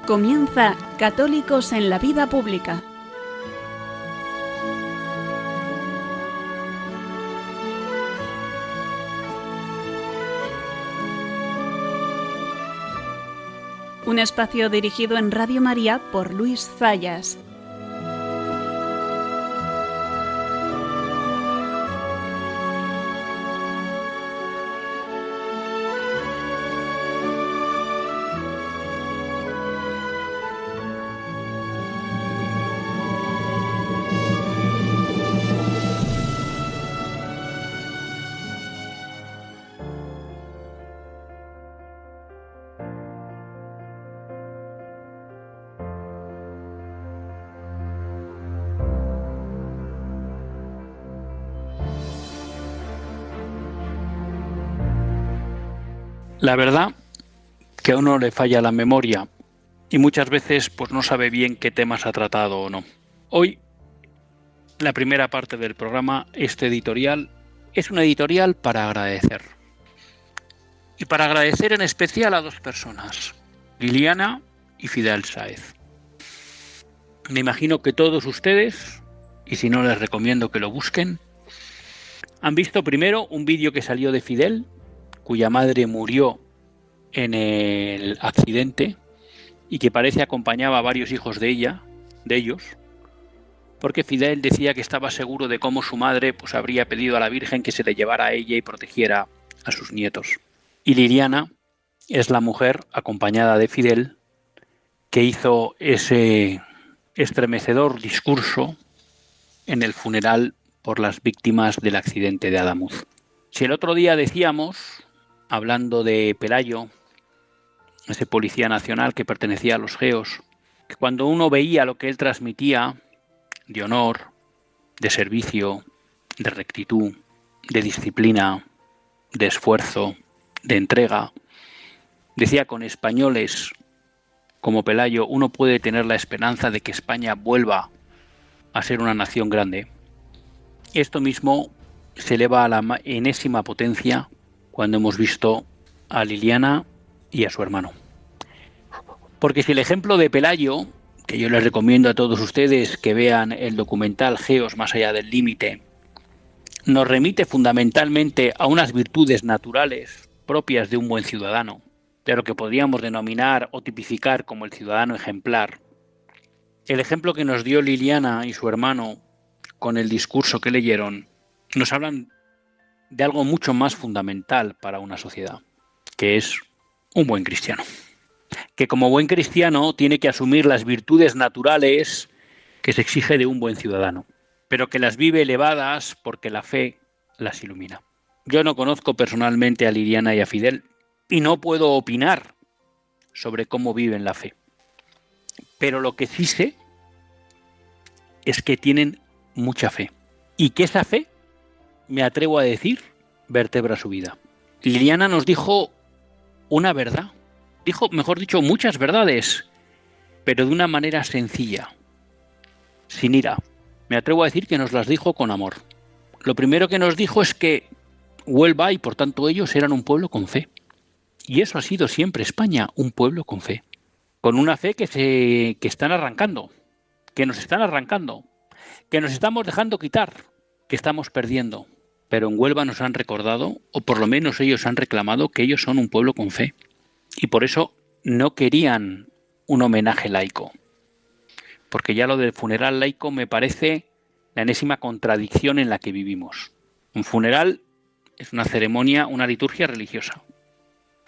Comienza Católicos en la Vida Pública. Un espacio dirigido en Radio María por Luis Zayas. La verdad que a uno le falla la memoria y muchas veces pues no sabe bien qué temas ha tratado o no. Hoy, la primera parte del programa, este editorial, es un editorial para agradecer. Y para agradecer en especial a dos personas, Liliana y Fidel Sáez. Me imagino que todos ustedes, y si no les recomiendo que lo busquen, han visto primero un vídeo que salió de Fidel, cuya madre murió en el accidente y que parece acompañaba a varios hijos de ellos, porque Fidel decía que estaba seguro de cómo su madre pues habría pedido a la Virgen que se le llevara a ella y protegiera a sus nietos. Y Liliana es la mujer acompañada de Fidel que hizo ese estremecedor discurso en el funeral por las víctimas del accidente de Adamuz. Si el otro día decíamos, hablando de Pelayo, ese policía nacional que pertenecía a los GEOS, que cuando uno veía lo que él transmitía de honor, de servicio, de rectitud, de disciplina, de esfuerzo, de entrega, decía, con españoles como Pelayo uno puede tener la esperanza de que España vuelva a ser una nación grande. Esto mismo se eleva a la enésima potencia cuando hemos visto a Liliana y a su hermano. Porque si el ejemplo de Pelayo, que yo les recomiendo a todos ustedes que vean el documental GEOS más allá del límite, nos remite fundamentalmente a unas virtudes naturales propias de un buen ciudadano, de lo que podríamos denominar o tipificar como el ciudadano ejemplar. El ejemplo que nos dio Liliana y su hermano con el discurso que leyeron nos hablan de algo mucho más fundamental para una sociedad, que es un buen cristiano. Que como buen cristiano tiene que asumir las virtudes naturales que se exige de un buen ciudadano, pero que las vive elevadas porque la fe las ilumina. Yo no conozco personalmente a Liliana y a Fidel y no puedo opinar sobre cómo viven la fe. Pero lo que sí sé es que tienen mucha fe y que esa fe, me atrevo a decir, vertebra su vida. Liliana nos dijo una verdad, dijo, mejor dicho, muchas verdades, pero de una manera sencilla, sin ira. Me atrevo a decir que nos las dijo con amor. Lo primero que nos dijo es que Huelva y por tanto ellos eran un pueblo con fe. Y eso ha sido siempre España, un pueblo con fe. Con una fe que están arrancando, que nos están arrancando, que nos estamos dejando quitar, que estamos perdiendo. Pero en Huelva nos han recordado, o por lo menos ellos han reclamado, que ellos son un pueblo con fe. Y por eso no querían un homenaje laico. Porque ya lo del funeral laico me parece la enésima contradicción en la que vivimos. Un funeral es una ceremonia, una liturgia religiosa.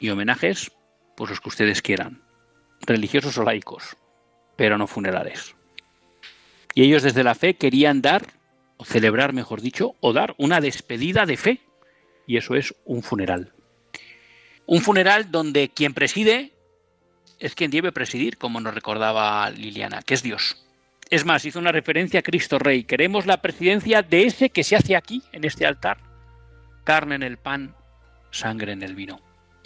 Y homenajes, pues los que ustedes quieran. Religiosos o laicos, pero no funerales. Y ellos desde la fe querían dar, o celebrar mejor dicho, o dar una despedida de fe. Y eso es un funeral. Un funeral donde quien preside es quien debe presidir, como nos recordaba Liliana, que es Dios. Es más, hizo una referencia a Cristo Rey. Queremos la presidencia de ese que se hace aquí, en este altar. Carne en el pan, sangre en el vino.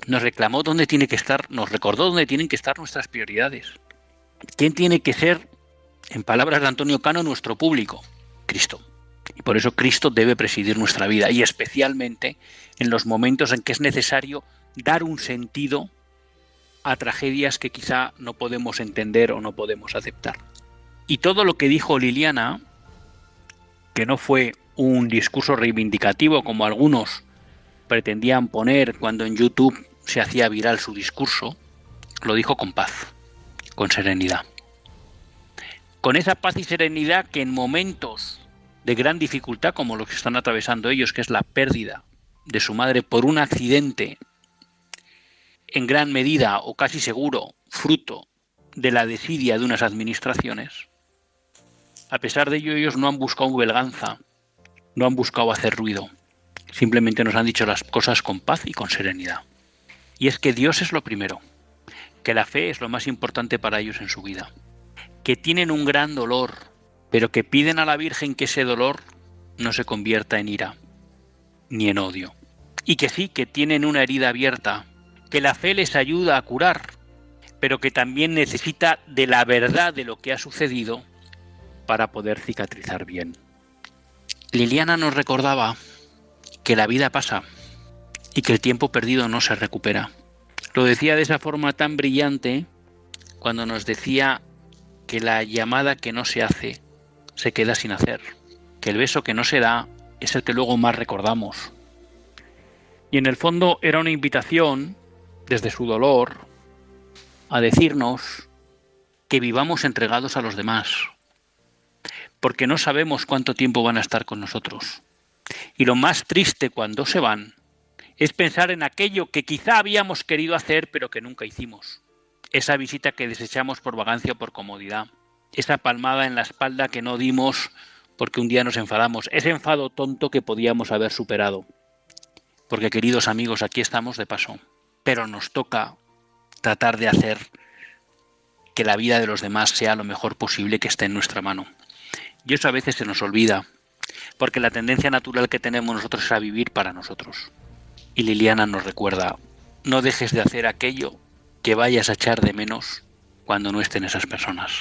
Nos reclamó dónde tiene que estar, nos recordó dónde tienen que estar nuestras prioridades. ¿Quién tiene que ser, en palabras de Antonio Cano, nuestro público? Cristo. Y por eso Cristo debe presidir nuestra vida, y especialmente en los momentos en que es necesario dar un sentido a tragedias que quizá no podemos entender o no podemos aceptar. Y todo lo que dijo Liliana, que no fue un discurso reivindicativo como algunos pretendían poner cuando en YouTube se hacía viral su discurso, lo dijo con paz, con serenidad. Con esa paz y serenidad que en momentos de gran dificultad, como los que están atravesando ellos, que es la pérdida de su madre por un accidente, en gran medida o casi seguro, fruto de la desidia de unas administraciones, a pesar de ello ellos no han buscado venganza, no han buscado hacer ruido, simplemente nos han dicho las cosas con paz y con serenidad. Y es que Dios es lo primero, que la fe es lo más importante para ellos en su vida, que tienen un gran dolor, pero que piden a la Virgen que ese dolor no se convierta en ira, ni en odio. Y que sí, que tienen una herida abierta, que la fe les ayuda a curar, pero que también necesita de la verdad de lo que ha sucedido para poder cicatrizar bien. Liliana nos recordaba que la vida pasa y que el tiempo perdido no se recupera. Lo decía de esa forma tan brillante cuando nos decía que la llamada que no se hace se queda sin hacer, que el beso que no se da es el que luego más recordamos. Y en el fondo era una invitación, desde su dolor, a decirnos que vivamos entregados a los demás, porque no sabemos cuánto tiempo van a estar con nosotros. Y lo más triste cuando se van es pensar en aquello que quizá habíamos querido hacer pero que nunca hicimos. Esa visita que desechamos por vagancia o por comodidad. Esa palmada en la espalda que no dimos porque un día nos enfadamos. Ese enfado tonto que podíamos haber superado. Porque, queridos amigos, aquí estamos de paso. Pero nos toca tratar de hacer que la vida de los demás sea lo mejor posible que esté en nuestra mano. Y eso a veces se nos olvida, porque la tendencia natural que tenemos nosotros es a vivir para nosotros. Y Liliana nos recuerda, no dejes de hacer aquello que vayas a echar de menos cuando no estén esas personas.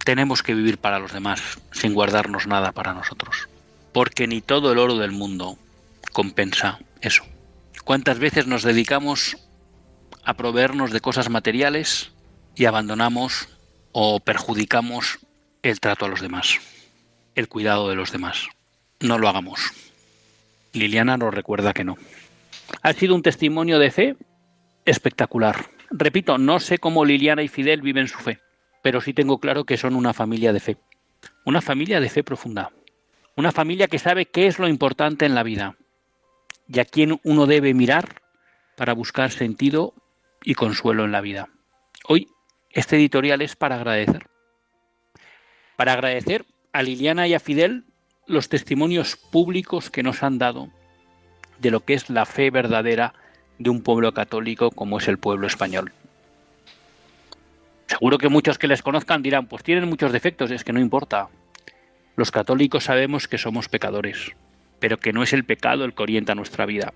Tenemos que vivir para los demás, sin guardarnos nada para nosotros. Porque ni todo el oro del mundo compensa eso. ¿Cuántas veces nos dedicamos a proveernos de cosas materiales y abandonamos o perjudicamos el trato a los demás, el cuidado de los demás? No lo hagamos. Liliana nos recuerda que no. Ha sido un testimonio de fe espectacular. Repito, no sé cómo Liliana y Fidel viven su fe, pero sí tengo claro que son una familia de fe. Una familia de fe profunda. Una familia que sabe qué es lo importante en la vida y a quién uno debe mirar para buscar sentido y consuelo en la vida. Hoy este editorial es para agradecer. Para agradecer a Liliana y a Fidel los testimonios públicos que nos han dado de lo que es la fe verdadera de un pueblo católico como es el pueblo español. Seguro que muchos que les conozcan dirán, pues tienen muchos defectos, es que no importa. Los católicos sabemos que somos pecadores, pero que no es el pecado el que orienta nuestra vida,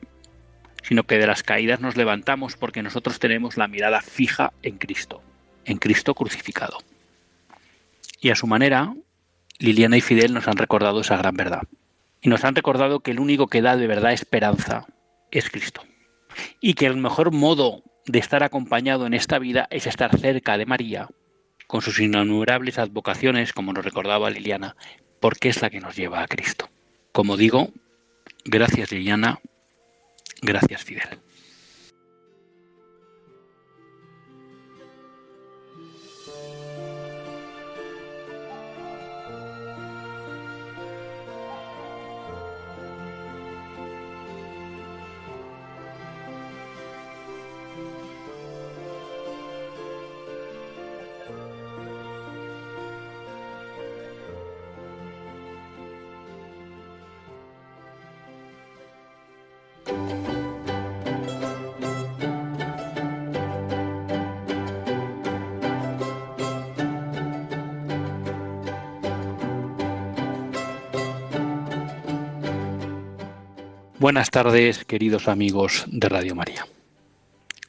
sino que de las caídas nos levantamos porque nosotros tenemos la mirada fija en Cristo crucificado. Y a su manera, Liliana y Fidel nos han recordado esa gran verdad. Y nos han recordado que el único que da de verdad esperanza es Cristo. Y que el mejor modo de estar acompañado en esta vida es estar cerca de María, con sus innumerables advocaciones, como nos recordaba Liliana, porque es la que nos lleva a Cristo. Como digo, gracias Liliana, gracias Fidel. Buenas tardes, queridos amigos de Radio María.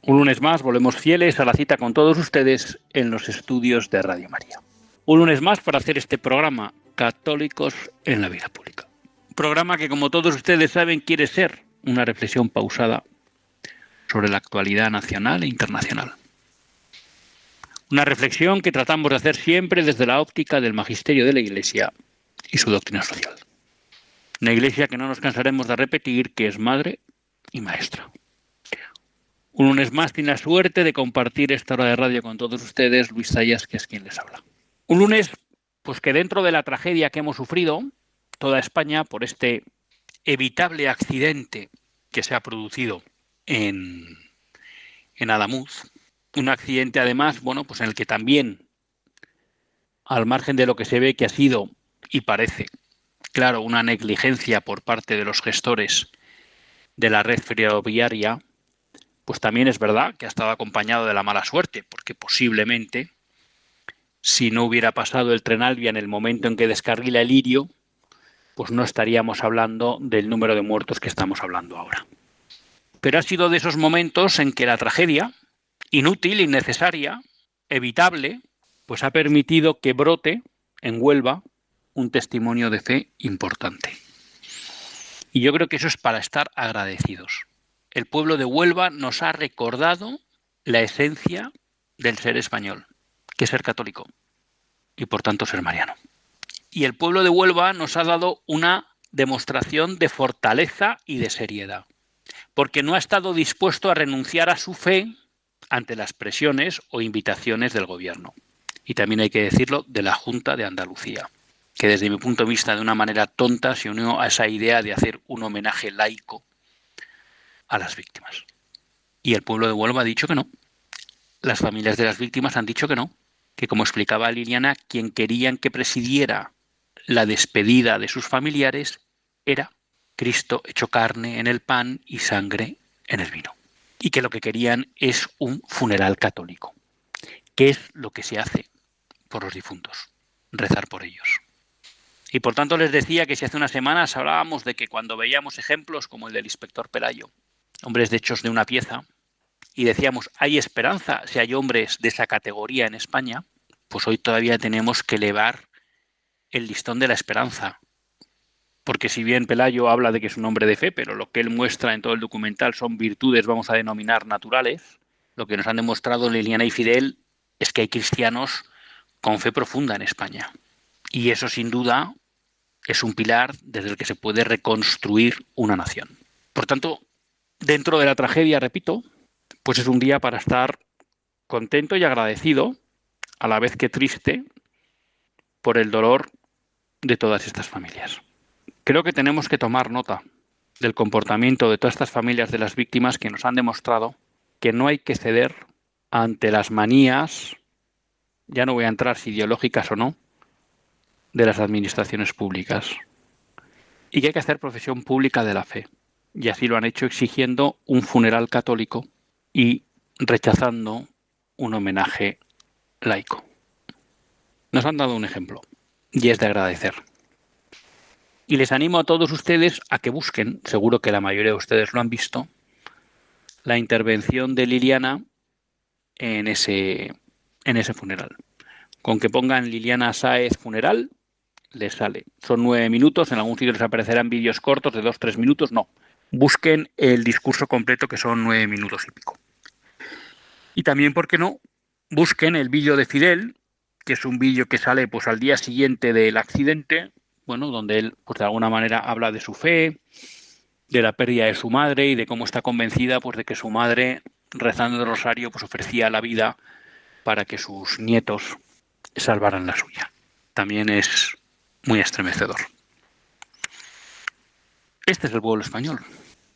Un lunes más volvemos fieles a la cita con todos ustedes en los estudios de Radio María. Un lunes más para hacer este programa Católicos en la Vida Pública. Un programa que, como todos ustedes saben, quiere ser una reflexión pausada sobre la actualidad nacional e internacional. Una reflexión que tratamos de hacer siempre desde la óptica del magisterio de la Iglesia y su doctrina social. Una Iglesia que no nos cansaremos de repetir que es madre y maestra. Un lunes más tiene la suerte de compartir esta hora de radio con todos ustedes, Luis Zayas, que es quien les habla. Un lunes, pues que dentro de la tragedia que hemos sufrido, toda España, por este evitable accidente que se ha producido en Adamuz, un accidente además, bueno, pues en el que también, al margen de lo que se ve que ha sido y parece, claro, una negligencia por parte de los gestores de la red ferroviaria, pues también es verdad que ha estado acompañado de la mala suerte, porque posiblemente, si no hubiera pasado el tren Alvia en el momento en que descarrila el Lirio, pues no estaríamos hablando del número de muertos que estamos hablando ahora. Pero ha sido de esos momentos en que la tragedia, inútil, innecesaria, evitable, pues ha permitido que brote en Huelva un testimonio de fe importante. Y yo creo que eso es para estar agradecidos. El pueblo de Huelva nos ha recordado la esencia del ser español, que es ser católico y por tanto ser mariano. Y el pueblo de Huelva nos ha dado una demostración de fortaleza y de seriedad, porque no ha estado dispuesto a renunciar a su fe ante las presiones o invitaciones del gobierno. Y también hay que decirlo de la Junta de Andalucía, que desde mi punto de vista de una manera tonta se unió a esa idea de hacer un homenaje laico a las víctimas. Y el pueblo de Huelva ha dicho que no. Las familias de las víctimas han dicho que no, que como explicaba Liliana, quien querían que presidiera la despedida de sus familiares era Cristo hecho carne en el pan y sangre en el vino. Y que lo que querían es un funeral católico, que es lo que se hace por los difuntos, rezar por ellos. Y por tanto les decía que si hace unas semanas hablábamos de que cuando veíamos ejemplos como el del inspector Pelayo, hombres de hechos de una pieza, y decíamos, hay esperanza si hay hombres de esa categoría en España, pues hoy todavía tenemos que elevar el listón de la esperanza. Porque si bien Pelayo habla de que es un hombre de fe, pero lo que él muestra en todo el documental son virtudes, vamos a denominar, naturales, lo que nos han demostrado Liliana y Fidel es que hay cristianos con fe profunda en España. Y eso sin duda es un pilar desde el que se puede reconstruir una nación. Por tanto, dentro de la tragedia, repito, pues es un día para estar contento y agradecido, a la vez que triste, por el dolor de todas estas familias. Creo que tenemos que tomar nota del comportamiento de todas estas familias de las víctimas que nos han demostrado que no hay que ceder ante las manías, ya no voy a entrar si ideológicas o no, de las administraciones públicas. Y que hay que hacer profesión pública de la fe. Y así lo han hecho exigiendo un funeral católico y rechazando un homenaje laico. Nos han dado un ejemplo y es de agradecer. Y les animo a todos ustedes a que busquen, seguro que la mayoría de ustedes lo han visto, la intervención de Liliana en ese funeral. Con que pongan Liliana Sáez funeral, les sale. Son 9 minutos, en algún sitio les aparecerán vídeos cortos de 2-3 minutos, no. Busquen el discurso completo, que son 9 minutos y pico. Y también, ¿por qué no?, busquen el vídeo de Fidel, que es un vídeo que sale pues al día siguiente del accidente, bueno, donde él pues de alguna manera habla de su fe, de la pérdida de su madre y de cómo está convencida pues de que su madre, rezando el rosario, pues ofrecía la vida para que sus nietos salvaran la suya. También es muy estremecedor. Este es el pueblo español,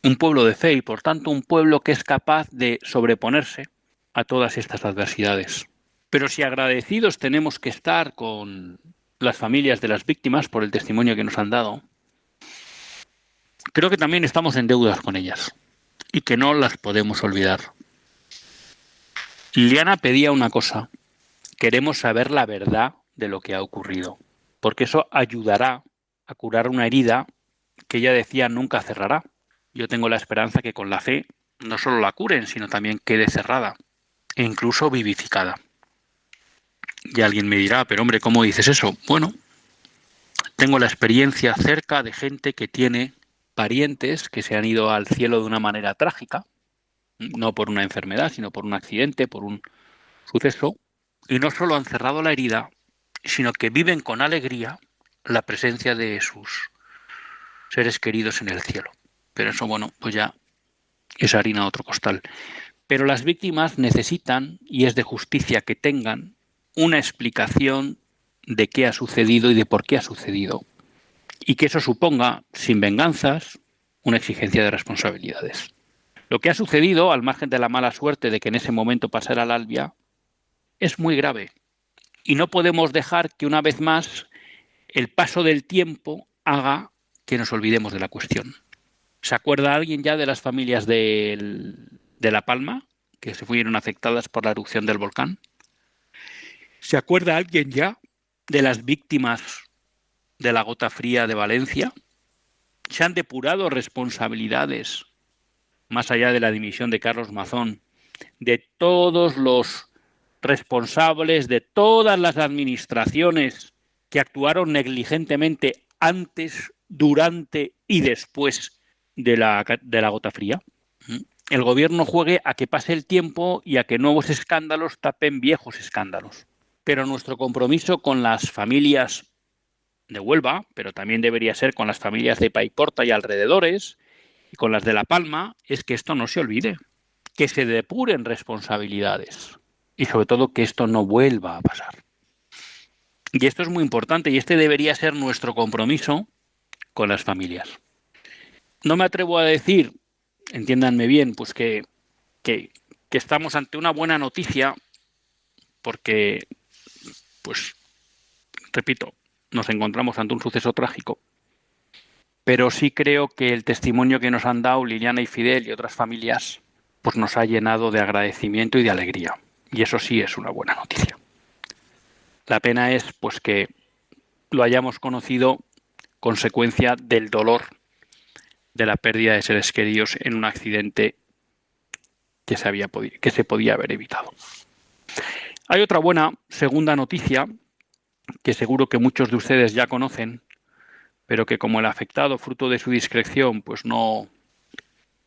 un pueblo de fe y por tanto un pueblo que es capaz de sobreponerse a todas estas adversidades. Pero si agradecidos tenemos que estar con las familias de las víctimas por el testimonio que nos han dado, creo que también estamos en deudas con ellas y que no las podemos olvidar. Liliana pedía una cosa: queremos saber la verdad de lo que ha ocurrido, porque eso ayudará a curar una herida que ella decía nunca cerrará. Yo tengo la esperanza que con la fe no solo la curen, sino también quede cerrada e incluso vivificada. Y alguien me dirá, pero hombre, ¿cómo dices eso? Bueno, tengo la experiencia cerca de gente que tiene parientes que se han ido al cielo de una manera trágica, no por una enfermedad, sino por un accidente, por un suceso, y no solo han cerrado la herida, sino que viven con alegría la presencia de sus seres queridos en el cielo. Pero eso, bueno, pues ya es harina a otro costal. Pero las víctimas necesitan, y es de justicia que tengan, una explicación de qué ha sucedido y de por qué ha sucedido. Y que eso suponga, sin venganzas, una exigencia de responsabilidades. Lo que ha sucedido, al margen de la mala suerte de que en ese momento pasara el Albia, es muy grave. Y no podemos dejar que una vez más el paso del tiempo haga que nos olvidemos de la cuestión. ¿Se acuerda alguien ya de las familias de La Palma, que se fueron afectadas por la erupción del volcán? ¿Se acuerda alguien ya de las víctimas de la gota fría de Valencia? ¿Se han depurado responsabilidades, más allá de la dimisión de Carlos Mazón, de todos los responsables de todas las administraciones que actuaron negligentemente antes, durante y después de la gota fría? El gobierno juegue a que pase el tiempo y a que nuevos escándalos tapen viejos escándalos. Pero nuestro compromiso con las familias de Huelva, pero también debería ser con las familias de Paiporta y alrededores, y con las de La Palma, es que esto no se olvide, que se depuren responsabilidades y sobre todo que esto no vuelva a pasar. Y esto es muy importante y este debería ser nuestro compromiso con las familias. No me atrevo a decir, entiéndanme bien, pues que estamos ante una buena noticia porque, pues, repito, nos encontramos ante un suceso trágico. Pero sí creo que el testimonio que nos han dado Liliana y Fidel y otras familias pues nos ha llenado de agradecimiento y de alegría. Y eso sí es una buena noticia. La pena es pues que lo hayamos conocido consecuencia del dolor de la pérdida de seres queridos en un accidente que se podía haber evitado. Hay otra buena segunda noticia que seguro que muchos de ustedes ya conocen, pero que como el afectado, fruto de su discreción, pues no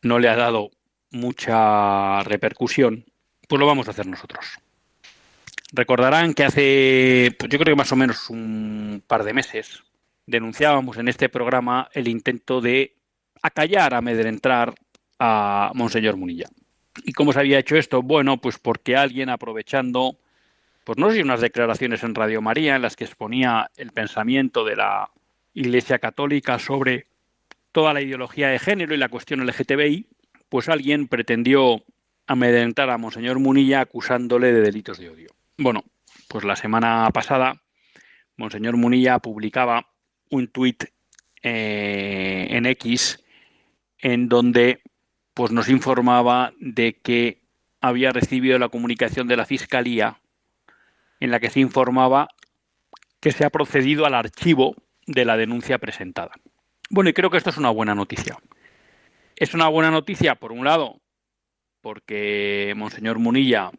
le ha dado mucha repercusión, pues lo vamos a hacer nosotros. Recordarán que hace, pues yo creo que más o menos un par de meses, denunciábamos en este programa el intento de acallar, amedrentar a Monseñor Munilla. ¿Y cómo se había hecho esto? Bueno, pues porque alguien aprovechando, pues no sé si unas declaraciones en Radio María en las que exponía el pensamiento de la Iglesia Católica sobre toda la ideología de género y la cuestión LGTBI, pues alguien pretendió amedrentar a Monseñor Munilla acusándole de delitos de odio. Bueno, pues la semana pasada Monseñor Munilla publicaba un tuit en X en donde pues nos informaba de que había recibido la comunicación de la Fiscalía en la que se informaba que se ha procedido al archivo de la denuncia presentada. Bueno, y creo que esto es una buena noticia. Es una buena noticia, por un lado, porque Monseñor Munilla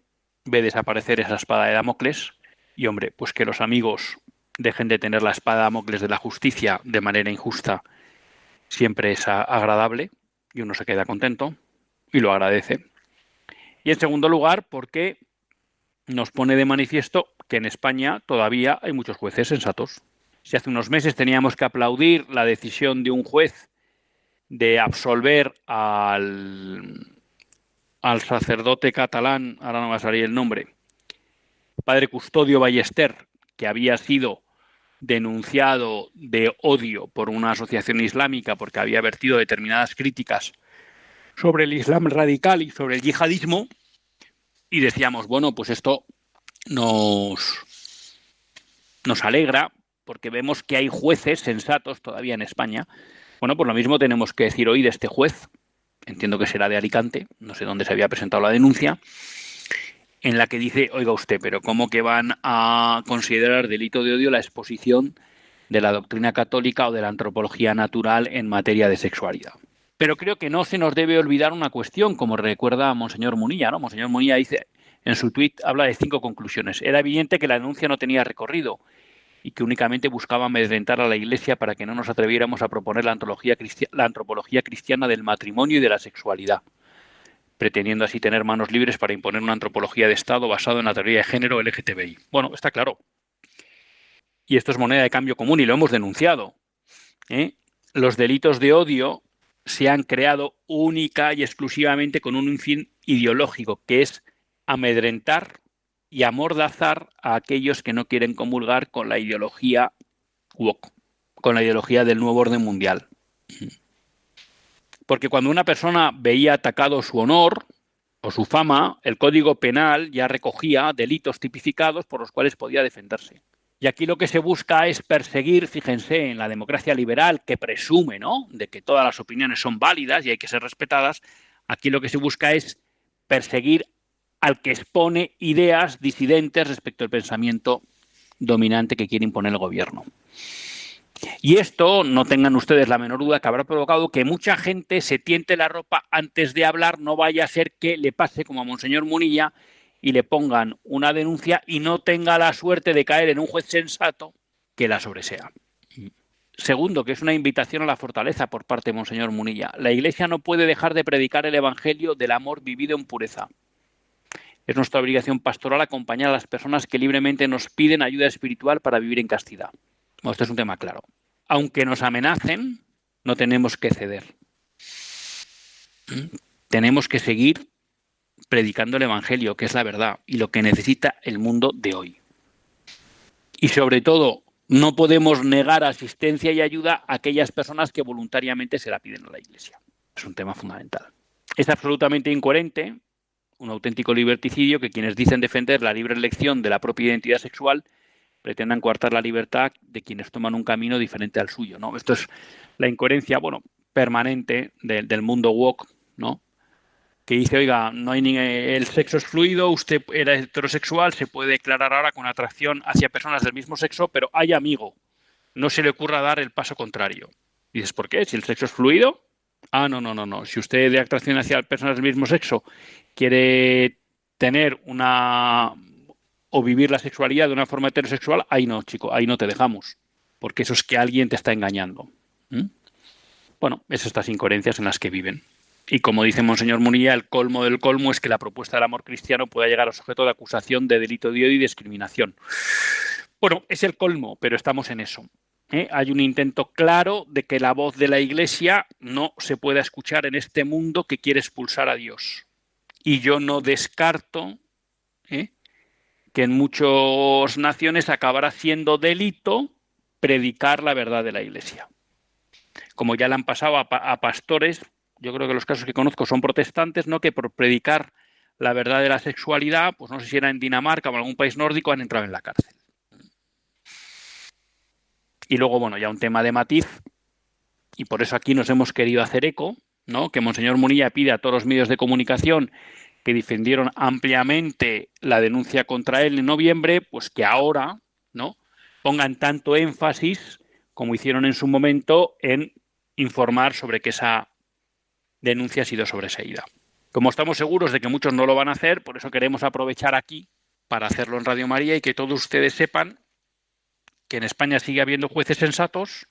ve desaparecer esa espada de Damocles y, hombre, pues que los amigos dejen de tener la espada de Damocles de la justicia de manera injusta siempre es agradable y uno se queda contento y lo agradece. Y en segundo lugar, porque nos pone de manifiesto que en España todavía hay muchos jueces sensatos. Si hace unos meses teníamos que aplaudir la decisión de un juez de absolver al sacerdote catalán, ahora no va a salir el nombre, padre Custodio Ballester, que había sido denunciado de odio por una asociación islámica porque había vertido determinadas críticas sobre el Islam radical y sobre el yihadismo, y decíamos, bueno, pues esto nos alegra porque vemos que hay jueces sensatos todavía en España. Bueno, pues lo mismo tenemos que decir hoy de este juez, entiendo que será de Alicante, no sé dónde se había presentado la denuncia, en la que dice, oiga usted, pero ¿cómo que van a considerar delito de odio la exposición de la doctrina católica o de la antropología natural en materia de sexualidad? Pero creo que no se nos debe olvidar una cuestión, como recuerda Monseñor Munilla, ¿no? Monseñor Munilla dice, en su tuit habla de 5 conclusiones. Era evidente que la denuncia no tenía recorrido y que únicamente buscaba amedrentar a la Iglesia para que no nos atreviéramos a proponer la antropología cristiana del matrimonio y de la sexualidad. pretendiendo así tener manos libres para imponer una antropología de Estado basada en la teoría de género LGTBI. Bueno, está claro. Y esto es moneda de cambio común y lo hemos denunciado. Los delitos de odio se han creado única y exclusivamente con un fin ideológico, que es amedrentar y amordazar a aquellos que no quieren comulgar con la ideología woke, con la ideología del nuevo orden mundial. Porque cuando una persona veía atacado su honor o su fama, el Código Penal ya recogía delitos tipificados por los cuales podía defenderse. Y aquí lo que se busca es perseguir, fíjense, en la democracia liberal que presume, ¿no?, de que todas las opiniones son válidas y hay que ser respetadas. Aquí lo que se busca es perseguir al que expone ideas disidentes respecto al pensamiento dominante que quiere imponer el gobierno. Y esto, no tengan ustedes la menor duda, que habrá provocado que mucha gente se tiente la ropa antes de hablar, no vaya a ser que le pase como a Monseñor Munilla y le pongan una denuncia y no tenga la suerte de caer en un juez sensato que la sobresea. Segundo, que es una invitación a la fortaleza por parte de Monseñor Munilla. La Iglesia no puede dejar de predicar el Evangelio del amor vivido en pureza. Es nuestra obligación pastoral acompañar a las personas que libremente nos piden ayuda espiritual para vivir en castidad. Bueno, esto es un tema claro. Aunque nos amenacen, no tenemos que ceder. Tenemos que seguir predicando el Evangelio, que es la verdad, y lo que necesita el mundo de hoy. Y sobre todo, no podemos negar asistencia y ayuda a aquellas personas que voluntariamente se la piden a la Iglesia. Es un tema fundamental. Es absolutamente incoherente, un auténtico liberticidio, que quienes dicen defender la libre elección de la propia identidad sexual pretendan coartar la libertad de quienes toman un camino diferente al suyo, ¿no? Esto es la incoherencia, permanente del mundo woke, ¿no?, que dice, oiga, no hay el sexo es fluido, usted era heterosexual, se puede declarar ahora con atracción hacia personas del mismo sexo, pero hay amigo, no se le ocurra dar el paso contrario. Y dices, ¿por qué? Si el sexo es fluido. No. Si usted de atracción hacia personas del mismo sexo quiere tener o vivir la sexualidad de una forma heterosexual, ahí no, chico, ahí no te dejamos, porque eso es que alguien te está engañando. Bueno, es estas incoherencias en las que viven. Y como dice Monseñor Munilla, el colmo del colmo es que la propuesta del amor cristiano pueda llegar a sujeto de acusación de delito de odio y discriminación. Bueno, es el colmo, pero estamos en eso. Hay un intento claro de que la voz de la Iglesia no se pueda escuchar en este mundo que quiere expulsar a Dios. Y yo no descarto que en muchas naciones acabará siendo delito predicar la verdad de la Iglesia. Como ya le han pasado a pastores, yo creo que los casos que conozco son protestantes, ¿no?, que por predicar la verdad de la sexualidad, pues no sé si era en Dinamarca o en algún país nórdico, han entrado en la cárcel. Y luego, ya un tema de matiz, y por eso aquí nos hemos querido hacer eco, ¿no?, que Monseñor Munilla pide a todos los medios de comunicación que defendieron ampliamente la denuncia contra él en noviembre, pues que ahora, ¿no?, pongan tanto énfasis como hicieron en su momento en informar sobre que esa denuncia ha sido sobreseída. Como estamos seguros de que muchos no lo van a hacer, por eso queremos aprovechar aquí para hacerlo en Radio María y que todos ustedes sepan que en España sigue habiendo jueces sensatos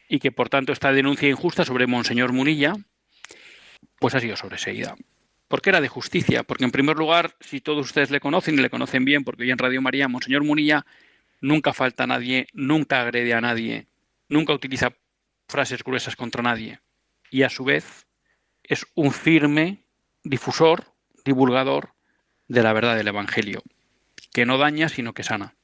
y que por tanto esta denuncia injusta sobre Monseñor Munilla pues ha sido sobreseída. ¿Por qué era de justicia? Porque en primer lugar, si todos ustedes le conocen y le conocen bien, porque hoy en Radio María Monseñor Munilla nunca falta a nadie, nunca agrede a nadie, nunca utiliza frases gruesas contra nadie y a su vez es un firme difusor, divulgador de la verdad del Evangelio, que no daña sino que sana.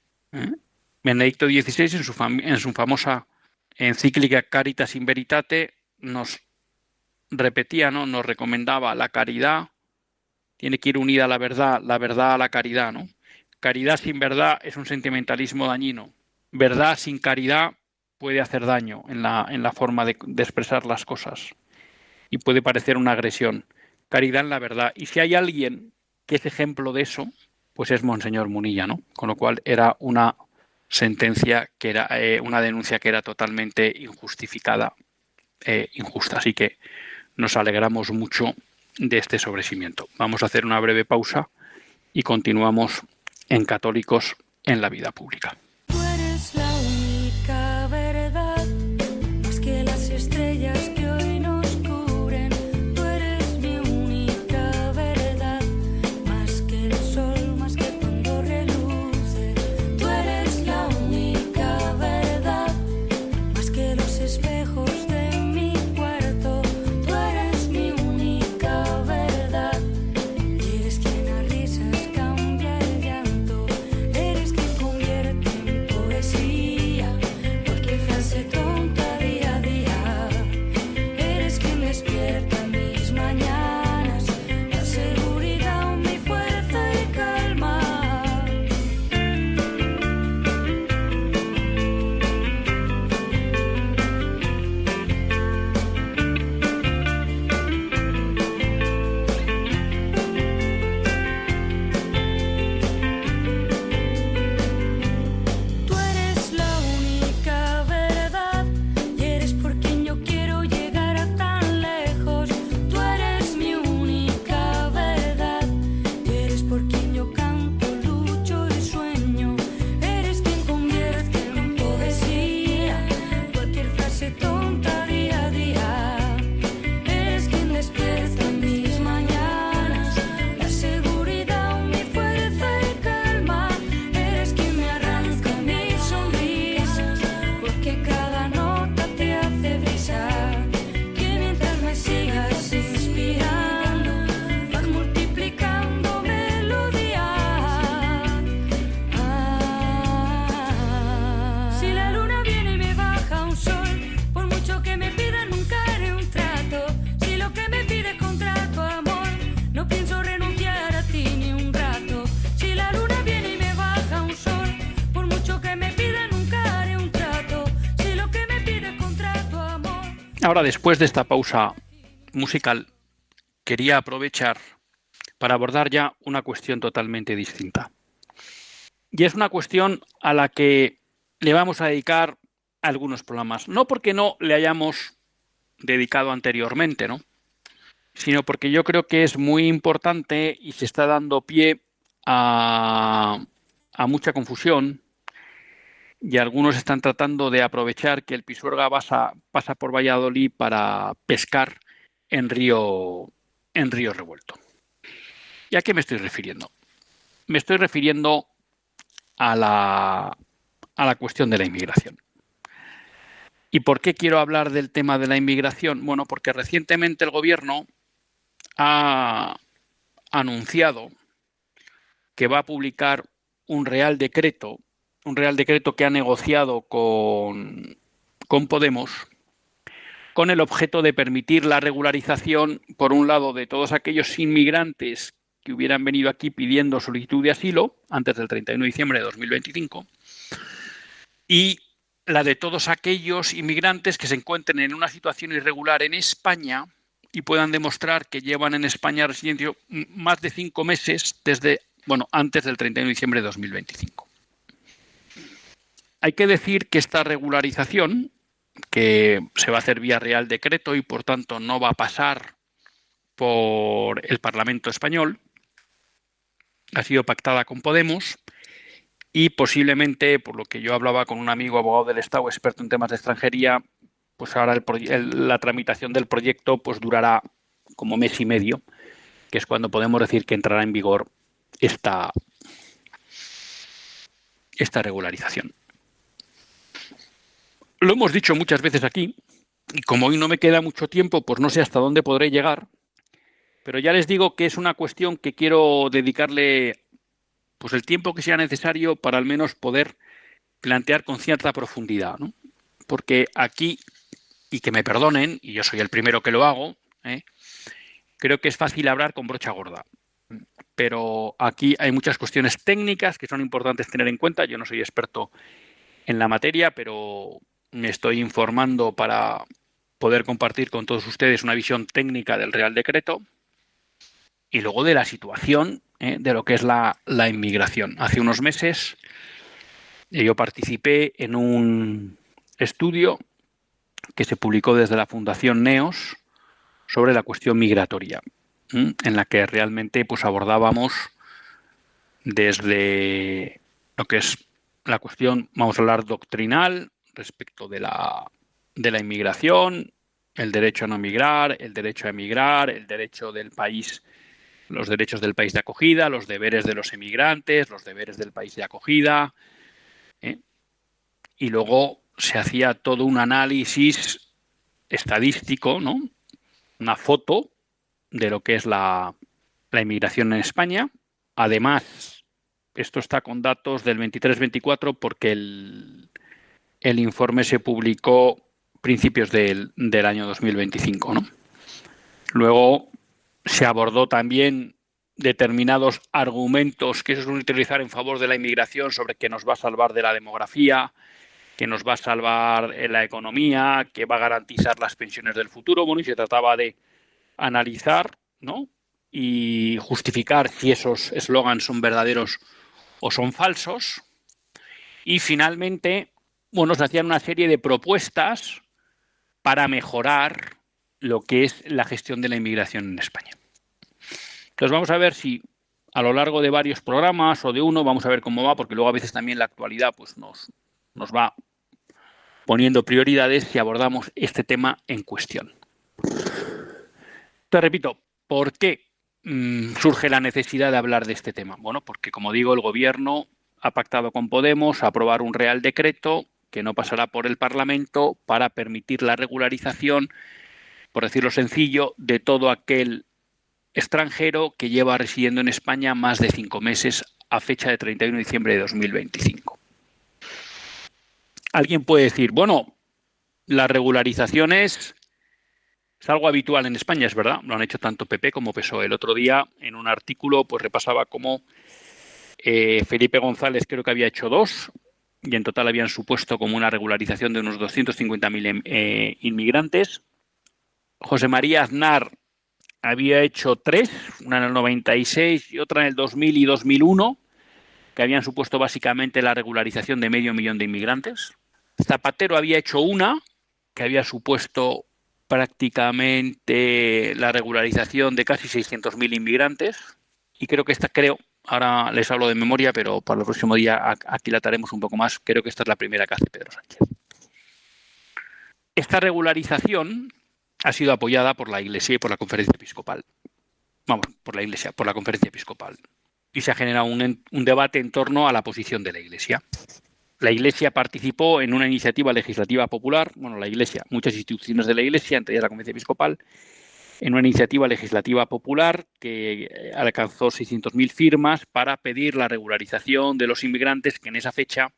Benedicto XVI en su famosa encíclica Caritas in Veritate nos repetía, ¿no?, nos recomendaba la caridad, tiene que ir unida a la verdad a la caridad, ¿no? Caridad sin verdad es un sentimentalismo dañino. Verdad sin caridad puede hacer daño en la forma de expresar las cosas y puede parecer una agresión. Caridad en la verdad. Y si hay alguien que es ejemplo de eso, pues es Monseñor Munilla, ¿no? Con lo cual era una sentencia que era una denuncia que era totalmente injustificada, injusta. Así que nos alegramos mucho de este sobreseimiento. Vamos a hacer una breve pausa y continuamos en Católicos en la Vida Pública. Tú eres la única verdad, más que las estrellas que hoy nos cubren. Tú eres mi única Ahora, después de esta pausa musical, quería aprovechar para abordar ya una cuestión totalmente distinta. Y es una cuestión a la que le vamos a dedicar algunos programas. No porque no le hayamos dedicado anteriormente, ¿no? Sino porque yo creo que es muy importante y se está dando pie a mucha confusión, y algunos están tratando de aprovechar que el Pisuerga pasa por Valladolid para pescar en río revuelto. ¿Y a qué me estoy refiriendo? Me estoy refiriendo a la cuestión de la inmigración. ¿Y por qué quiero hablar del tema de la inmigración? Bueno, porque recientemente el gobierno ha anunciado que va a publicar un real decreto que ha negociado con Podemos, con el objeto de permitir la regularización, por un lado, de todos aquellos inmigrantes que hubieran venido aquí pidiendo solicitud de asilo antes del 31 de diciembre de 2025, y la de todos aquellos inmigrantes que se encuentren en una situación irregular en España y puedan demostrar que llevan en España residencia más de 5 meses antes del 31 de diciembre de 2025. Hay que decir que esta regularización, que se va a hacer vía Real Decreto y por tanto no va a pasar por el Parlamento español, ha sido pactada con Podemos y posiblemente, por lo que yo hablaba con un amigo abogado del Estado experto en temas de extranjería, pues ahora la tramitación del proyecto pues durará como mes y medio, que es cuando podemos decir que entrará en vigor esta regularización. Lo hemos dicho muchas veces aquí, y como hoy no me queda mucho tiempo, pues no sé hasta dónde podré llegar, pero ya les digo que es una cuestión que quiero dedicarle pues el tiempo que sea necesario para al menos poder plantear con cierta profundidad, ¿no? Porque aquí, y que me perdonen, y yo soy el primero que lo hago, creo que es fácil hablar con brocha gorda. Pero aquí hay muchas cuestiones técnicas que son importantes tener en cuenta. Yo no soy experto en la materia, pero me estoy informando para poder compartir con todos ustedes una visión técnica del Real Decreto y luego de la situación de lo que es la inmigración. Hace unos meses yo participé en un estudio que se publicó desde la Fundación NEOS sobre la cuestión migratoria, en la que realmente pues abordábamos desde lo que es la cuestión, vamos a hablar doctrinal, respecto de la inmigración, el derecho a no migrar, el derecho a emigrar, el derecho del país, los derechos del país de acogida, los deberes de los emigrantes, los deberes del país de acogida, y luego se hacía todo un análisis estadístico, ¿no? Una foto de lo que es la inmigración en España. Además, esto está con datos del 23-24 porque el informe se publicó principios del año 2025, ¿no? Luego se abordó también determinados argumentos que se suelen utilizar en favor de la inmigración sobre que nos va a salvar de la demografía, que nos va a salvar la economía, que va a garantizar las pensiones del futuro. Bueno, y se trataba de analizar, ¿no? Y justificar si esos eslogans son verdaderos o son falsos. Y finalmente, bueno, se hacían una serie de propuestas para mejorar lo que es la gestión de la inmigración en España. Entonces vamos a ver si a lo largo de varios programas o de uno, vamos a ver cómo va, porque luego a veces también la actualidad pues nos va poniendo prioridades si abordamos este tema en cuestión. Te repito, ¿por qué surge la necesidad de hablar de este tema? Bueno, porque como digo, el Gobierno ha pactado con Podemos aprobar un Real Decreto que no pasará por el Parlamento para permitir la regularización, por decirlo sencillo, de todo aquel extranjero que lleva residiendo en España más de 5 meses a fecha de 31 de diciembre de 2025. Alguien puede decir, bueno, la regularización es algo habitual en España, es verdad, lo han hecho tanto PP como PSOE. El otro día, en un artículo, pues repasaba cómo Felipe González creo que había hecho 2, y en total habían supuesto como una regularización de unos 250.000 inmigrantes. José María Aznar había hecho 3, una en el 96 y otra en el 2000 y 2001, que habían supuesto básicamente la regularización de 500.000 de inmigrantes. Zapatero había hecho una, que había supuesto prácticamente la regularización de casi 600.000 inmigrantes. Y creo que ahora les hablo de memoria, pero para el próximo día aquilataremos un poco más. Creo que esta es la primera que hace Pedro Sánchez. Esta regularización ha sido apoyada por la Iglesia y por la Conferencia Episcopal. Vamos, por la Iglesia, por la Conferencia Episcopal. Y se ha generado un debate en torno a la posición de la Iglesia. La Iglesia participó en una iniciativa legislativa popular, la Iglesia, muchas instituciones de la Iglesia, entre ellas la Conferencia Episcopal, en una iniciativa legislativa popular que alcanzó 600.000 firmas para pedir la regularización de los inmigrantes que en esa fecha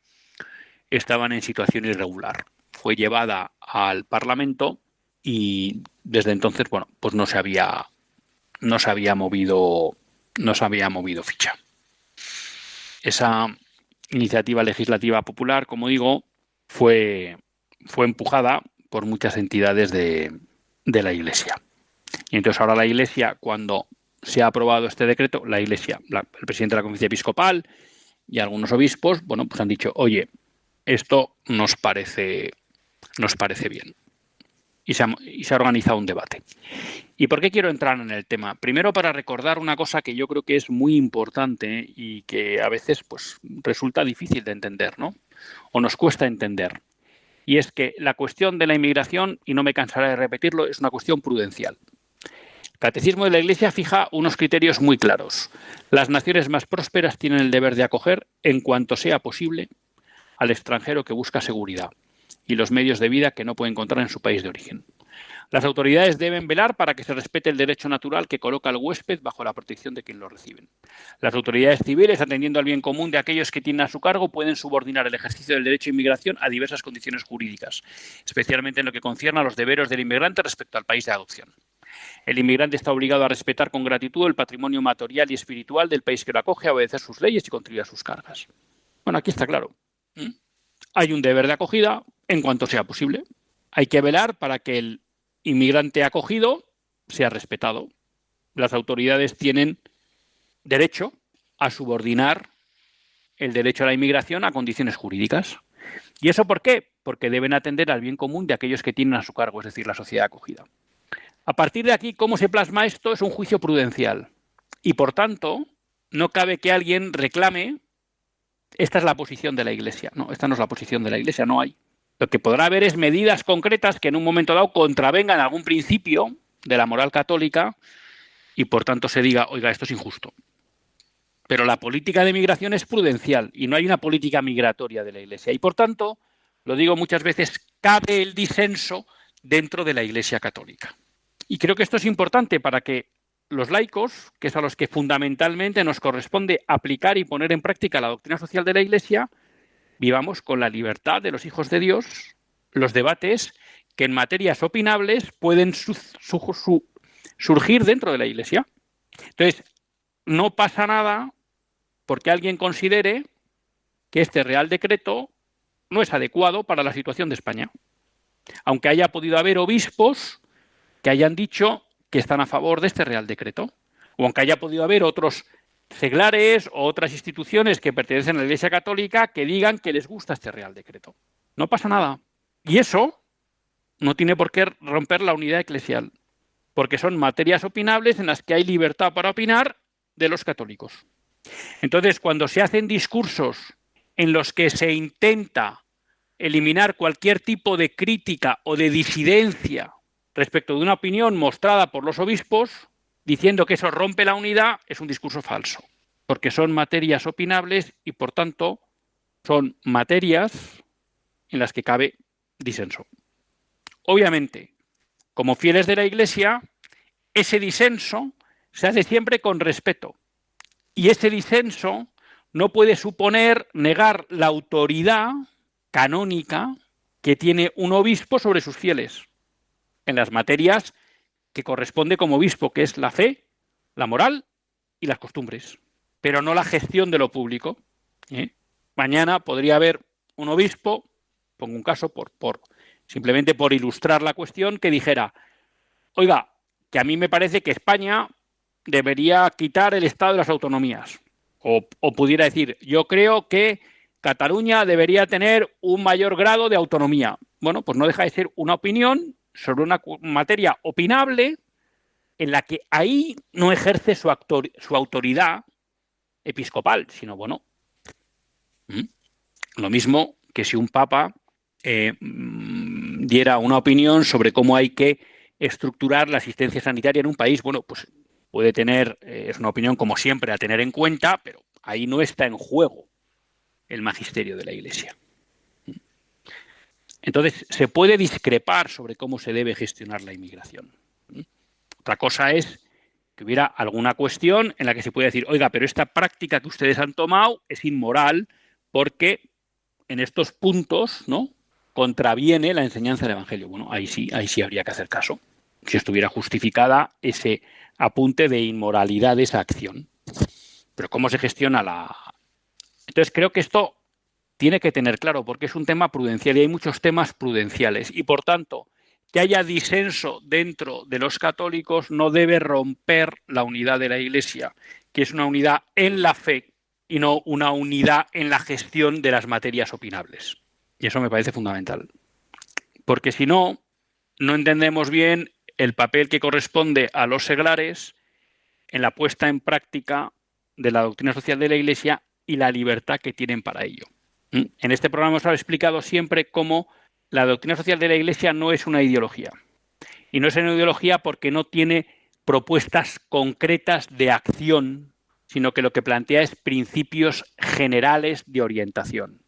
estaban en situación irregular. Fue llevada al Parlamento y desde entonces, pues no se había movido ficha. Esa iniciativa legislativa popular, como digo, fue empujada por muchas entidades de la Iglesia. Y entonces ahora la Iglesia, cuando se ha aprobado este decreto, la Iglesia, el presidente de la Conferencia Episcopal y algunos obispos, pues han dicho, oye, esto nos parece bien. Y se ha organizado un debate. ¿Y por qué quiero entrar en el tema? Primero, para recordar una cosa que yo creo que es muy importante y que a veces pues resulta difícil de entender, ¿no? O nos cuesta entender. Y es que la cuestión de la inmigración, y no me cansaré de repetirlo, es una cuestión prudencial. El Catecismo de la Iglesia fija unos criterios muy claros. Las naciones más prósperas tienen el deber de acoger, en cuanto sea posible, al extranjero que busca seguridad y los medios de vida que no puede encontrar en su país de origen. Las autoridades deben velar para que se respete el derecho natural que coloca al huésped bajo la protección de quien lo reciben. Las autoridades civiles, atendiendo al bien común de aquellos que tienen a su cargo, pueden subordinar el ejercicio del derecho de inmigración a diversas condiciones jurídicas, especialmente en lo que concierne a los deberes del inmigrante respecto al país de adopción. El inmigrante está obligado a respetar con gratitud el patrimonio material y espiritual del país que lo acoge, a obedecer sus leyes y contribuir a sus cargas. Aquí está claro. Hay un deber de acogida en cuanto sea posible. Hay que velar para que el inmigrante acogido sea respetado. Las autoridades tienen derecho a subordinar el derecho a la inmigración a condiciones jurídicas. ¿Y eso por qué? Porque deben atender al bien común de aquellos que tienen a su cargo, es decir, la sociedad acogida. A partir de aquí, ¿cómo se plasma esto? Es un juicio prudencial. Y, por tanto, no cabe que alguien reclame esta es la posición de la Iglesia. No, esta no es la posición de la Iglesia, no hay. Lo que podrá haber es medidas concretas que en un momento dado contravengan algún principio de la moral católica y por tanto se diga, oiga, esto es injusto. Pero la política de migración es prudencial y no hay una política migratoria de la Iglesia. Y por tanto, lo digo muchas veces, cabe el disenso dentro de la Iglesia católica. Y creo que esto es importante para que los laicos, que es a los que fundamentalmente nos corresponde aplicar y poner en práctica la doctrina social de la Iglesia, vivamos con la libertad de los hijos de Dios los debates que en materias opinables pueden surgir dentro de la Iglesia. Entonces, no pasa nada porque alguien considere que este Real Decreto no es adecuado para la situación de España. Aunque haya podido haber obispos que hayan dicho que están a favor de este Real Decreto, o aunque haya podido haber otros seglares o otras instituciones que pertenecen a la Iglesia Católica que digan que les gusta este Real Decreto. No pasa nada. Y eso no tiene por qué romper la unidad eclesial, porque son materias opinables en las que hay libertad para opinar de los católicos. Entonces, cuando se hacen discursos en los que se intenta eliminar cualquier tipo de crítica o de disidencia respecto de una opinión mostrada por los obispos, diciendo que eso rompe la unidad, es un discurso falso, porque son materias opinables y, por tanto, son materias en las que cabe disenso. Obviamente, como fieles de la Iglesia, ese disenso se hace siempre con respeto, y ese disenso no puede suponer negar la autoridad canónica que tiene un obispo sobre sus fieles en las materias que corresponde como obispo, que es la fe, la moral y las costumbres, pero no la gestión de lo público. Mañana podría haber un obispo, pongo un caso simplemente por ilustrar la cuestión, que dijera, oiga, que a mí me parece que España debería quitar el estado de las autonomías. O pudiera decir, yo creo que Cataluña debería tener un mayor grado de autonomía. Bueno, pues no deja de ser una opinión sobre una materia opinable en la que ahí no ejerce su autoridad episcopal, sino, bueno, lo mismo que si un papa diera una opinión sobre cómo hay que estructurar la asistencia sanitaria en un país. Bueno, pues puede tener, es una opinión como siempre a tener en cuenta, pero ahí no está en juego el magisterio de la Iglesia. Entonces, se puede discrepar sobre cómo se debe gestionar la inmigración. Otra cosa es que hubiera alguna cuestión en la que se puede decir, oiga, pero esta práctica que ustedes han tomado es inmoral porque en estos puntos, ¿no?, contraviene la enseñanza del Evangelio. Bueno, ahí sí habría que hacer caso, si estuviera justificada ese apunte de inmoralidad de esa acción. Pero ¿cómo se gestiona la...? Entonces creo que esto tiene que tener claro, porque es un tema prudencial y hay muchos temas prudenciales. Y por tanto, que haya disenso dentro de los católicos no debe romper la unidad de la Iglesia, que es una unidad en la fe y no una unidad en la gestión de las materias opinables. Y eso me parece fundamental. Porque si no, no entendemos bien el papel que corresponde a los seglares en la puesta en práctica de la doctrina social de la Iglesia y la libertad que tienen para ello. En este programa os he explicado siempre cómo la doctrina social de la Iglesia no es una ideología. Y no es una ideología porque no tiene propuestas concretas de acción, sino que lo que plantea es principios generales de orientación.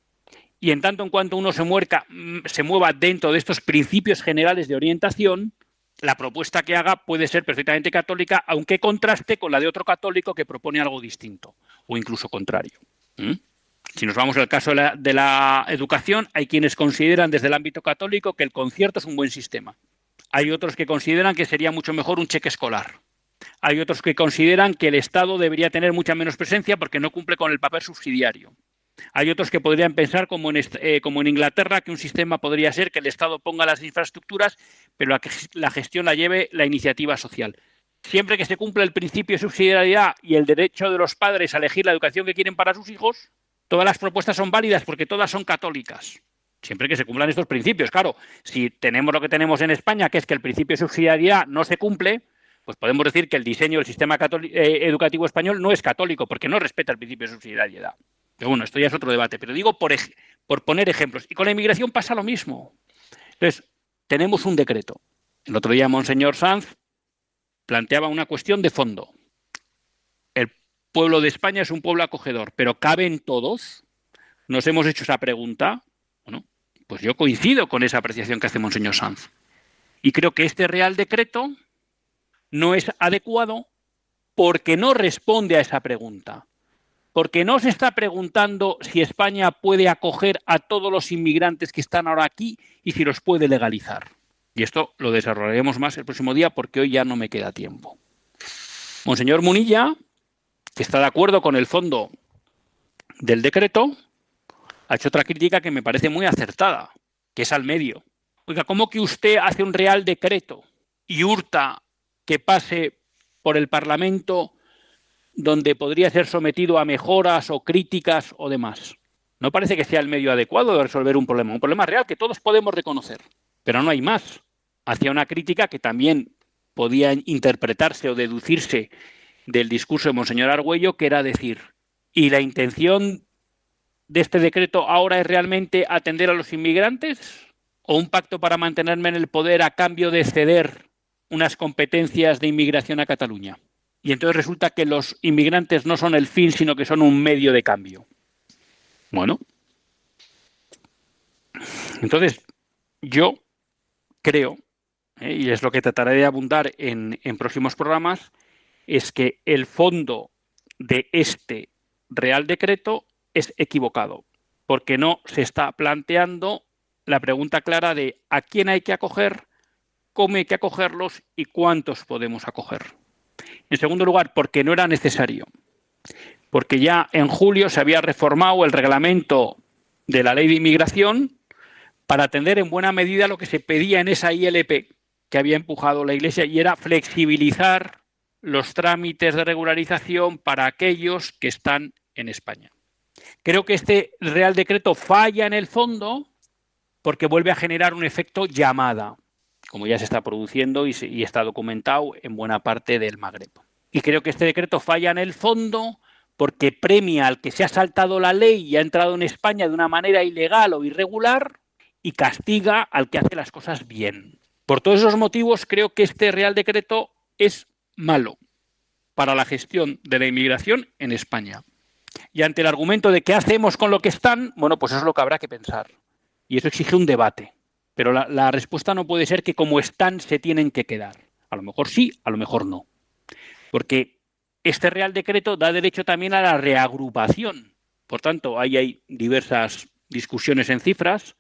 Y en tanto en cuanto uno se mueva dentro de estos principios generales de orientación, la propuesta que haga puede ser perfectamente católica, aunque contraste con la de otro católico que propone algo distinto o incluso contrario. Si nos vamos al caso de la educación, hay quienes consideran desde el ámbito católico que el concierto es un buen sistema. Hay otros que consideran que sería mucho mejor un cheque escolar. Hay otros que consideran que el Estado debería tener mucha menos presencia porque no cumple con el papel subsidiario. Hay otros que podrían pensar, como en Inglaterra, que un sistema podría ser que el Estado ponga las infraestructuras, pero la gestión la lleve la iniciativa social. Siempre que se cumpla el principio de subsidiariedad y el derecho de los padres a elegir la educación que quieren para sus hijos, todas las propuestas son válidas porque todas son católicas. Siempre que se cumplan estos principios. Claro, si tenemos lo que tenemos en España, que es que el principio de subsidiariedad no se cumple, pues podemos decir que el diseño del sistema educativo español no es católico porque no respeta el principio de subsidiariedad. Pero bueno, esto ya es otro debate. Pero digo por poner ejemplos. Y con la inmigración pasa lo mismo. Entonces, tenemos un decreto. El otro día Monseñor Sanz planteaba una cuestión de fondo. El pueblo de España es un pueblo acogedor, pero ¿caben todos? ¿Nos hemos hecho esa pregunta? Bueno, pues yo coincido con esa apreciación que hace Monseñor Sanz. Y creo que este Real Decreto no es adecuado porque no responde a esa pregunta. Porque no se está preguntando si España puede acoger a todos los inmigrantes que están ahora aquí y si los puede legalizar. Y esto lo desarrollaremos más el próximo día porque hoy ya no me queda tiempo. Monseñor Munilla, que está de acuerdo con el fondo del decreto, ha hecho otra crítica que me parece muy acertada, que es al medio. Oiga, ¿cómo que usted hace un Real Decreto y hurta que pase por el Parlamento donde podría ser sometido a mejoras o críticas o demás? No parece que sea el medio adecuado de resolver un problema real que todos podemos reconocer, pero no hay más. Hacía una crítica que también podía interpretarse o deducirse del discurso de Monseñor Argüello, que era decir, ¿y la intención de este decreto ahora es realmente atender a los inmigrantes o un pacto para mantenerme en el poder a cambio de ceder unas competencias de inmigración a Cataluña? Y entonces resulta que los inmigrantes no son el fin, sino que son un medio de cambio. Bueno, entonces yo creo, y es lo que trataré de abundar en próximos programas, es que el fondo de este Real Decreto es equivocado, porque no se está planteando la pregunta clara de a quién hay que acoger, cómo hay que acogerlos y cuántos podemos acoger. En segundo lugar, porque no era necesario, porque ya en julio se había reformado el reglamento de la Ley de Inmigración para atender en buena medida lo que se pedía en esa ILP, que había empujado la Iglesia, y era flexibilizar los trámites de regularización para aquellos que están en España. Creo que este Real Decreto falla en el fondo porque vuelve a generar un efecto llamada, como ya se está produciendo y está documentado en buena parte del Magreb. Y creo que este decreto falla en el fondo porque premia al que se ha saltado la ley y ha entrado en España de una manera ilegal o irregular y castiga al que hace las cosas bien. Por todos esos motivos, creo que este Real Decreto es malo para la gestión de la inmigración en España. Y ante el argumento de qué hacemos con lo que están, bueno, pues eso es lo que habrá que pensar. Y eso exige un debate. Pero la respuesta no puede ser que como están se tienen que quedar. A lo mejor sí, a lo mejor no. Porque este Real Decreto da derecho también a la reagrupación. Por tanto, ahí hay diversas discusiones en cifras.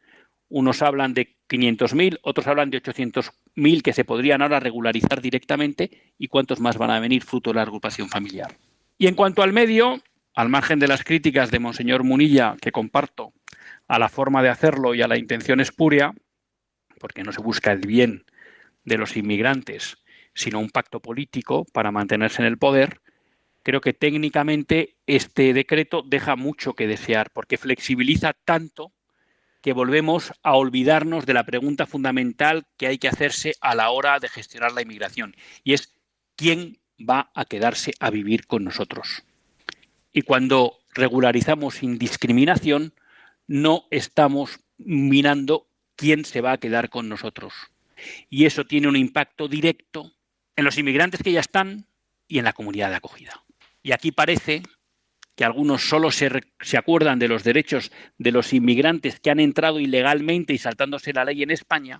Unos hablan de 500.000, otros hablan de 800.000 que se podrían ahora regularizar directamente, y cuántos más van a venir fruto de la agrupación familiar. Y en cuanto al medio, al margen de las críticas de Monseñor Munilla, que comparto, a la forma de hacerlo y a la intención espuria, porque no se busca el bien de los inmigrantes, sino un pacto político para mantenerse en el poder, creo que técnicamente este decreto deja mucho que desear, porque flexibiliza tanto que volvemos a olvidarnos de la pregunta fundamental que hay que hacerse a la hora de gestionar la inmigración, y es ¿quién va a quedarse a vivir con nosotros? Y cuando regularizamos sin discriminación, no estamos mirando quién se va a quedar con nosotros. Y eso tiene un impacto directo en los inmigrantes que ya están y en la comunidad de acogida. Y aquí parece que algunos solo se acuerdan de los derechos de los inmigrantes que han entrado ilegalmente y saltándose la ley en España,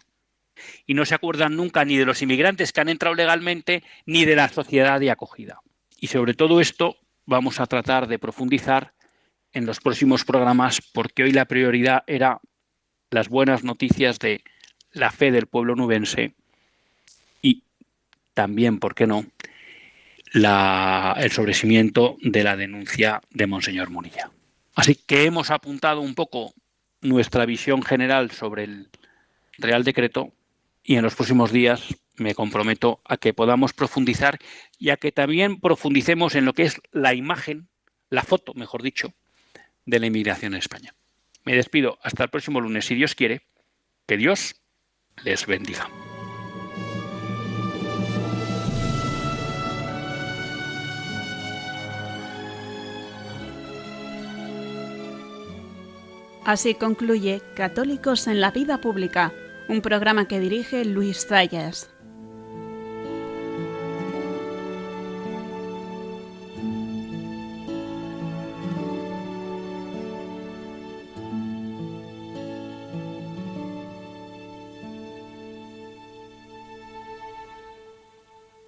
y no se acuerdan nunca ni de los inmigrantes que han entrado legalmente ni de la sociedad de acogida. Y sobre todo esto vamos a tratar de profundizar en los próximos programas, porque hoy la prioridad era las buenas noticias de la fe del pueblo nubense y también, ¿por qué no?, el sobreseimiento de la denuncia de Monseñor Munilla. Así que hemos apuntado un poco nuestra visión general sobre el Real Decreto, y en los próximos días me comprometo a que podamos profundizar y a que también profundicemos en lo que es la imagen, la foto, mejor dicho, de la inmigración en España. Me despido hasta el próximo lunes, si Dios quiere. Que Dios les bendiga. Así concluye Católicos en la Vida Pública, un programa que dirige Luis Zayas.